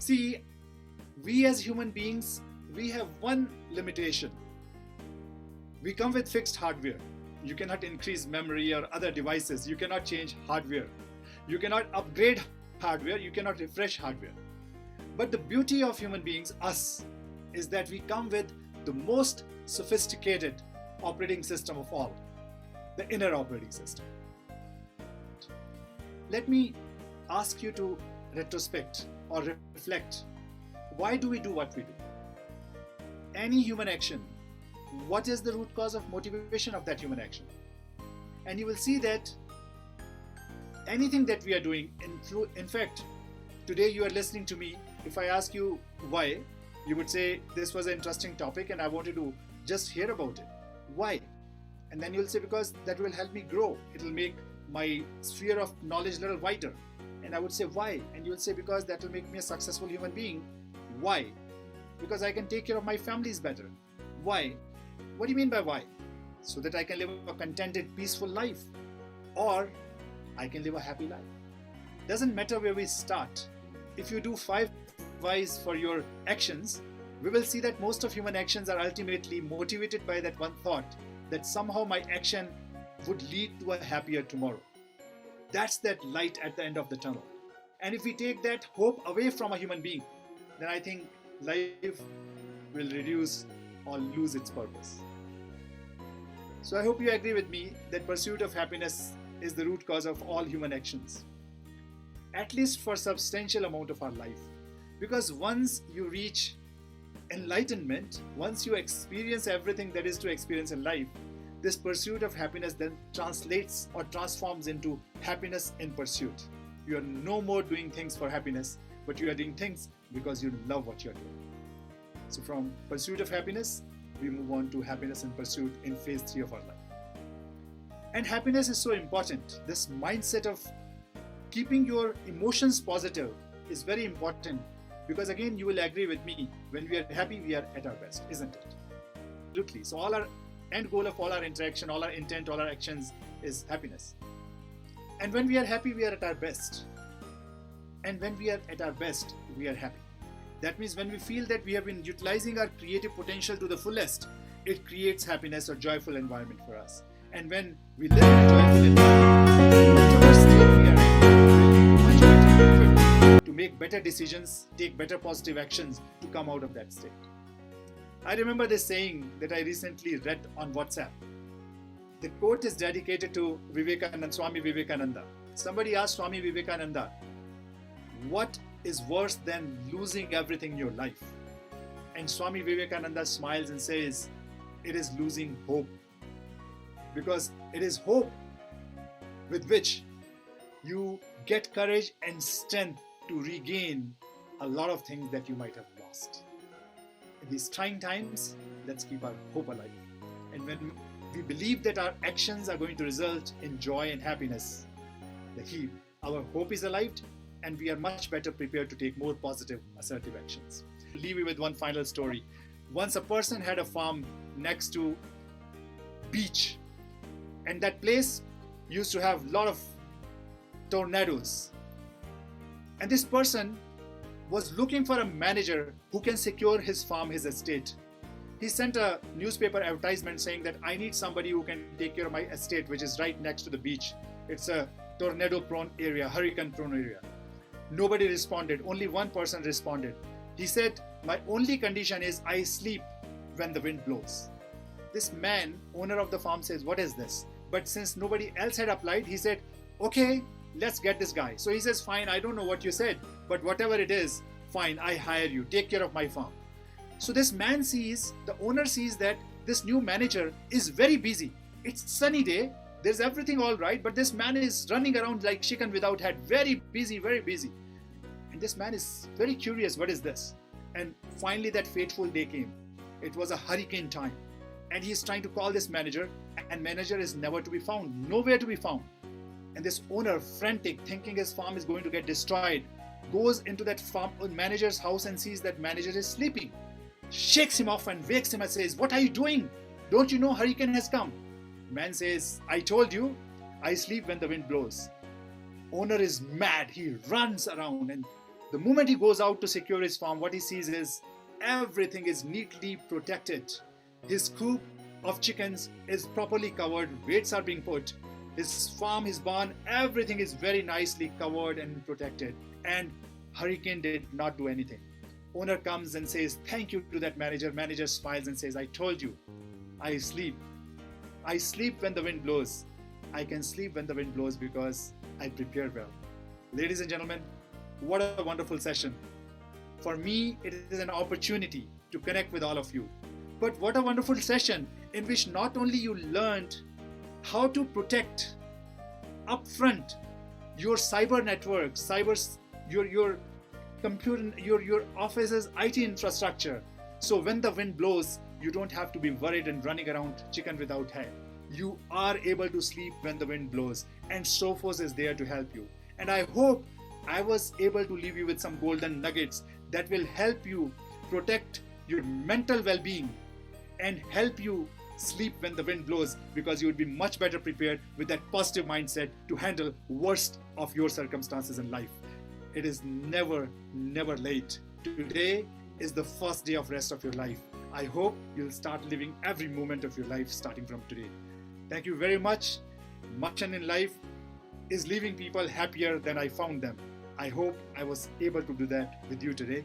See, we as human beings, we have one limitation. We come with fixed hardware. You cannot increase memory or other devices. You cannot change hardware. You cannot upgrade hardware. You cannot refresh hardware. But the beauty of human beings, us, is that we come with the most sophisticated operating system of all, the inner operating system. Let me ask you to retrospect or reflect. Why do we do what we do? Any human action, what is the root cause of motivation of that human action? And you will see that anything that we are doing, in fact, today you are listening to me. If I ask you why, you would say this was an interesting topic and I wanted to just hear about it. Why? And then you'll say because that will help me grow. It will make my sphere of knowledge a little wider. And I would say why? And you'll say because that will make me a successful human being. Why? Because I can take care of my families better. Why? What do you mean by why? So that I can live a contented, peaceful life. Or I can live a happy life. Doesn't matter where we start. If you do 5 whys for your actions, we will see that most of human actions are ultimately motivated by that one thought, that somehow my action would lead to a happier tomorrow. That's that light at the end of the tunnel. And if we take that hope away from a human being, then I think life will reduce or lose its purpose. So I hope you agree with me that pursuit of happiness is the root cause of all human actions, at least for a substantial amount of our life. Because once you reach enlightenment, once you experience everything that is to experience in life, this pursuit of happiness then translates or transforms into happiness in pursuit. You are no more doing things for happiness, but you are doing things because you love what you are doing. So from pursuit of happiness, we move on to happiness in pursuit in phase 3 of our life. And happiness is so important. This mindset of keeping your emotions positive is very important, because again, you will agree with me, when we are happy, we are at our best, isn't it? Absolutely. So all our end goal of all our interaction, all our intent, all our actions is happiness. And when we are happy, we are at our best. And when we are at our best, we are happy. That means when we feel that we have been utilizing our creative potential to the fullest, it creates happiness or joyful environment for us. And when we live in a joyful environment, whatever state we are in, we'll be much better equipped to make better decisions, take better positive actions to come out of that state. I remember this saying that I recently read on WhatsApp. The quote is dedicated to Vivekananda, Swami Vivekananda. Somebody asked Swami Vivekananda, what is worse than losing everything in your life? And Swami Vivekananda smiles and says, it is losing hope. Because it is hope with which you get courage and strength to regain a lot of things that you might have lost. In these trying times, let's keep our hope alive. And when we believe that our actions are going to result in joy and happiness, our hope is alive, and we are much better prepared to take more positive, assertive actions. I'll leave you with one final story. Once a person had a farm next to beach, and that place used to have a lot of tornadoes. And this person was looking for a manager who can secure his farm, his estate. He sent a newspaper advertisement saying that I need somebody who can take care of my estate, which is right next to the beach. It's a tornado-prone area, hurricane-prone area. Nobody responded. Only one person responded. He said, my only condition is I sleep when the wind blows. This man, owner of the farm, says, what is this? But since nobody else had applied, he said, okay, let's get this guy. So he says, fine, I don't know what you said, but whatever it is, fine, I hire you. Take care of my farm. So this man sees, the owner sees that this new manager is very busy. It's sunny day. There's everything all right, but this man is running around like chicken without head. Very busy, very busy. And this man is very curious, what is this? And finally that fateful day came. It was a hurricane time. And he is trying to call this manager, and manager is never to be found, nowhere to be found. And this owner, frantic, thinking his farm is going to get destroyed, goes into that farm manager's house and sees that manager is sleeping. Shakes him off and wakes him and says, what are you doing? Don't you know hurricane has come? Man says, I told you, I sleep when the wind blows. Owner is mad. He runs around and The moment he goes out to secure his farm, what he sees is everything is neatly protected. His coop of chickens is properly covered, weights are being put. His farm, his barn, everything is very nicely covered and protected. And hurricane did not do anything. Owner comes and says thank you to that manager. Manager smiles and says, I told you, I sleep. I sleep when the wind blows. I can sleep when the wind blows because I prepare well. Ladies and gentlemen, what a wonderful session. For me, it is an opportunity to connect with all of you. But what a wonderful session in which not only you learned how to protect upfront your cyber network, your computer, your office's IT infrastructure. So when the wind blows, you don't have to be worried and running around chicken without head. You are able to sleep when the wind blows, and Sophos is there to help you. And I hope I was able to leave you with some golden nuggets that will help you protect your mental well-being and help you sleep when the wind blows, because you would be much better prepared with that positive mindset to handle worst of your circumstances in life. It is never late. Today is the first day of rest of your life. I hope you'll start living every moment of your life starting from today. Thank you very much. Mission in life is leaving people happier than I found them. I hope I was able to do that with you today.